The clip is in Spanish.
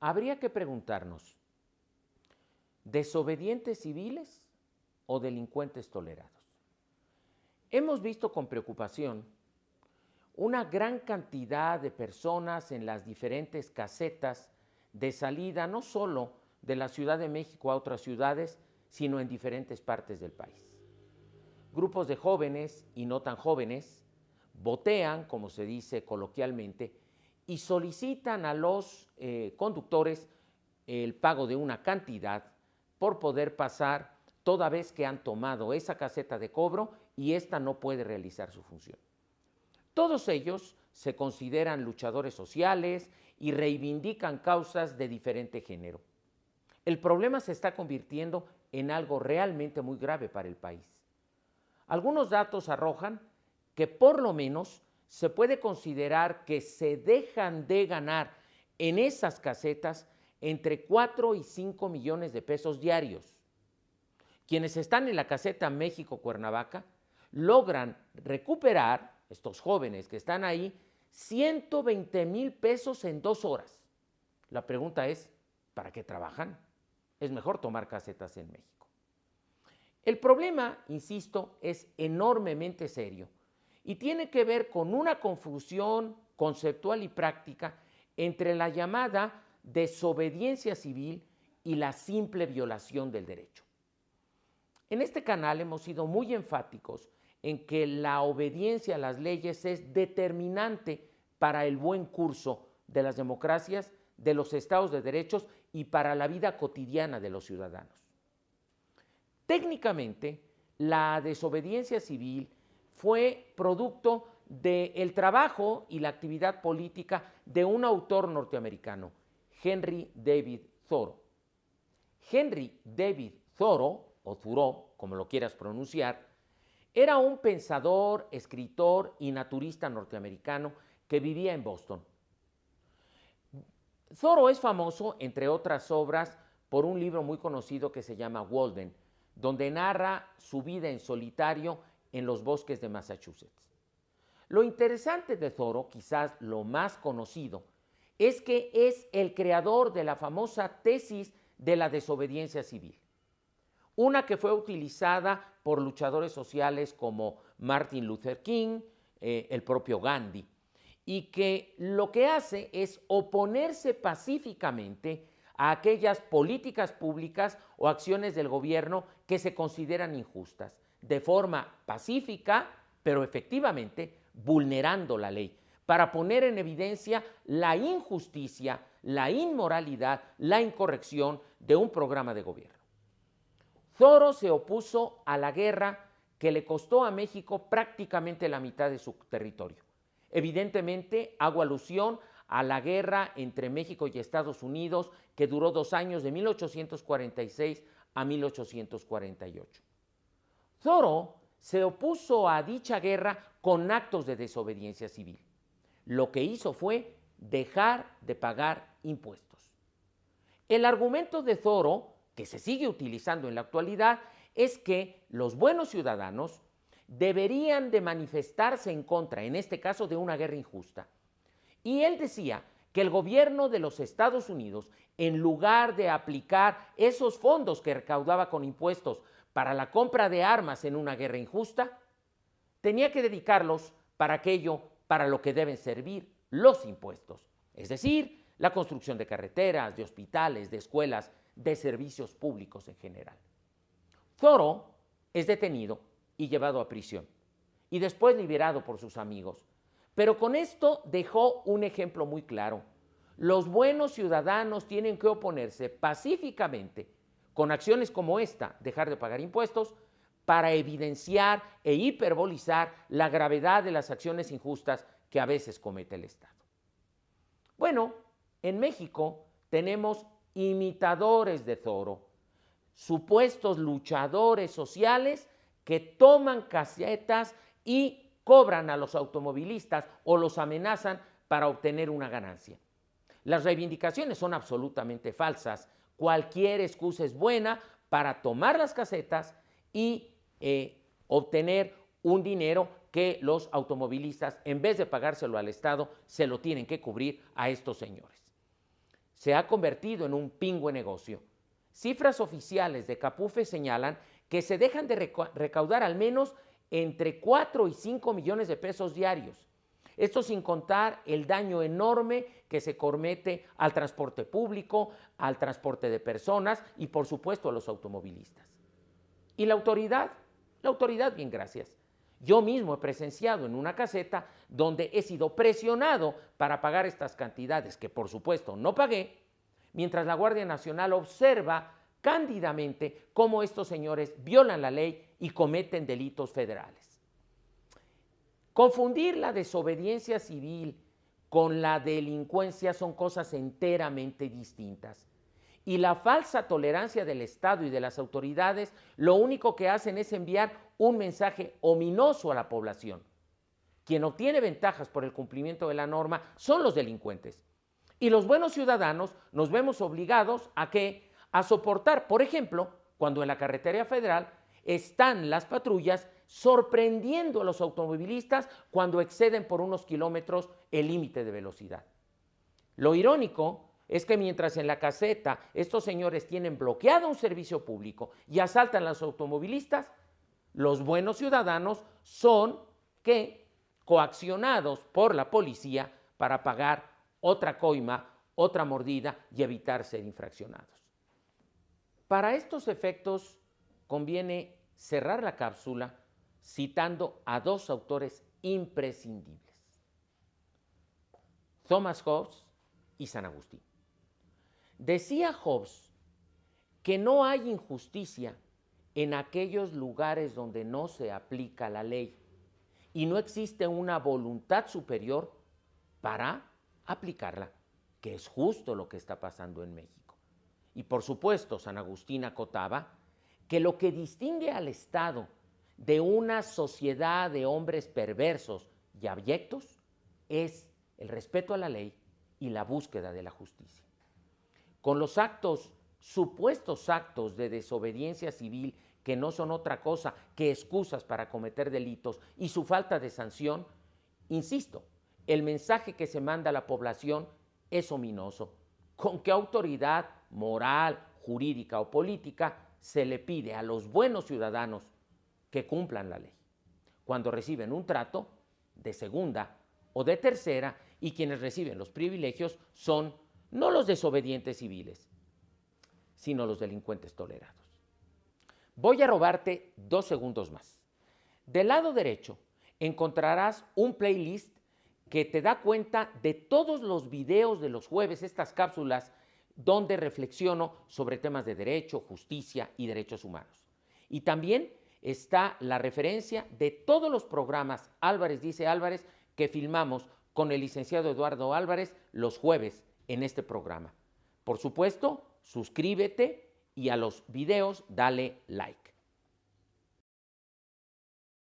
habría que preguntarnos, ¿desobedientes civiles o delincuentes tolerados? Hemos visto con preocupación una gran cantidad de personas en las diferentes casetas de salida, no solo de la Ciudad de México a otras ciudades, sino en diferentes partes del país. Grupos de jóvenes y no tan jóvenes botean, como se dice coloquialmente, y solicitan a los conductores el pago de una cantidad por poder pasar toda vez que han tomado esa caseta de cobro y ésta no puede realizar su función. Todos ellos se consideran luchadores sociales y reivindican causas de diferente género. El problema se está convirtiendo en algo realmente muy grave para el país. Algunos datos arrojan que por lo menos se puede considerar que se dejan de ganar en esas casetas entre 4 y 5 millones de pesos diarios. Quienes están en la caseta México-Cuernavaca logran recuperar, estos jóvenes que están ahí, 120,000 pesos en 2 horas. La pregunta es, ¿para qué trabajan? Es mejor tomar casetas en México. El problema, insisto, es enormemente serio y tiene que ver con una confusión conceptual y práctica entre la llamada desobediencia civil y la simple violación del derecho. En este canal hemos sido muy enfáticos en que la obediencia a las leyes es determinante para el buen curso de las democracias, de los estados de derechos y para la vida cotidiana de los ciudadanos. Técnicamente, la desobediencia civil fue producto del trabajo y la actividad política de un autor norteamericano, Henry David Thoreau. Henry David Thoreau, o Thoreau, como lo quieras pronunciar, era un pensador, escritor y naturista norteamericano que vivía en Boston. Thoreau es famoso, entre otras obras, por un libro muy conocido que se llama Walden, donde narra su vida en solitario en los bosques de Massachusetts. Lo interesante de Thoreau, quizás lo más conocido, es que es el creador de la famosa tesis de la desobediencia civil, una que fue utilizada por luchadores sociales como Martin Luther King, el propio Gandhi, y que lo que hace es oponerse pacíficamente a aquellas políticas públicas o acciones del gobierno que se consideran injustas, de forma pacífica, pero efectivamente vulnerando la ley, para poner en evidencia la injusticia, la inmoralidad, la incorrección de un programa de gobierno. Thoreau se opuso a la guerra que le costó a México prácticamente la mitad de su territorio. Evidentemente, hago alusión a la guerra entre México y Estados Unidos, que duró 2 años, de 1846 a 1848. Thoreau se opuso a dicha guerra con actos de desobediencia civil. Lo que hizo fue dejar de pagar impuestos. El argumento de Thoreau, que se sigue utilizando en la actualidad, es que los buenos ciudadanos deberían de manifestarse en contra, en este caso, de una guerra injusta. Y él decía que el gobierno de los Estados Unidos, en lugar de aplicar esos fondos que recaudaba con impuestos para la compra de armas en una guerra injusta, tenía que dedicarlos para aquello para lo que deben servir los impuestos, es decir, la construcción de carreteras, de hospitales, de escuelas, de servicios públicos en general. Thoreau es detenido y llevado a prisión, y después liberado por sus amigos. Pero con esto dejó un ejemplo muy claro. Los buenos ciudadanos tienen que oponerse pacíficamente con acciones como esta, dejar de pagar impuestos, para evidenciar e hiperbolizar la gravedad de las acciones injustas que a veces comete el Estado. Bueno, en México tenemos imitadores de Thoreau, supuestos luchadores sociales que toman casetas y cobran a los automovilistas o los amenazan para obtener una ganancia. Las reivindicaciones son absolutamente falsas. Cualquier excusa es buena para tomar las casetas y obtener un dinero que los automovilistas, en vez de pagárselo al Estado, se lo tienen que cubrir a estos señores. se ha convertido en un pingüe negocio. Cifras oficiales de Capufe señalan que se dejan de recaudar al menos entre 4 y 5 millones de pesos diarios. Esto sin contar el daño enorme que se comete al transporte público, al transporte de personas y por supuesto a los automovilistas. ¿Y la autoridad? La autoridad, bien, gracias. Yo mismo he presenciado en una caseta donde he sido presionado para pagar estas cantidades que por supuesto no pagué, mientras la Guardia Nacional observa cándidamente cómo estos señores violan la ley y cometen delitos federales. Confundir la desobediencia civil con la delincuencia son cosas enteramente distintas. Y la falsa tolerancia del Estado y de las autoridades lo único que hacen es enviar un mensaje ominoso a la población. Quien obtiene ventajas por el cumplimiento de la norma son los delincuentes. Y los buenos ciudadanos nos vemos obligados a soportar, por ejemplo, cuando en la carretera federal están las patrullas sorprendiendo a los automovilistas cuando exceden por unos kilómetros el límite de velocidad. Lo irónico es que mientras en la caseta estos señores tienen bloqueado un servicio público y asaltan a los automovilistas, los buenos ciudadanos son coaccionados por la policía para pagar otra coima, otra mordida y evitar ser infraccionados. Para estos efectos conviene cerrar la cápsula citando a dos autores imprescindibles, Thomas Hobbes y San Agustín. Decía Hobbes que no hay injusticia en aquellos lugares donde no se aplica la ley y no existe una voluntad superior para aplicarla, que es justo lo que está pasando en México. Y por supuesto, San Agustín acotaba que lo que distingue al Estado de una sociedad de hombres perversos y abyectos es el respeto a la ley y la búsqueda de la justicia. Con los supuestos actos de desobediencia civil, que no son otra cosa que excusas para cometer delitos, y su falta de sanción, insisto, el mensaje que se manda a la población es ominoso. ¿Con qué autoridad moral, jurídica o política se le pide a los buenos ciudadanos que cumplan la ley cuando reciben un trato de segunda o de tercera y quienes reciben los privilegios son no los desobedientes civiles, sino los delincuentes tolerados? Voy a robarte 2 segundos más. Del lado derecho encontrarás un playlist que te da cuenta de todos los videos de los jueves, estas cápsulas donde reflexiono sobre temas de derecho, justicia y derechos humanos. Y también está la referencia de todos los programas Álvarez dice Álvarez que filmamos con el licenciado Eduardo Álvarez los jueves en este programa. Por supuesto, suscríbete y a los videos dale like.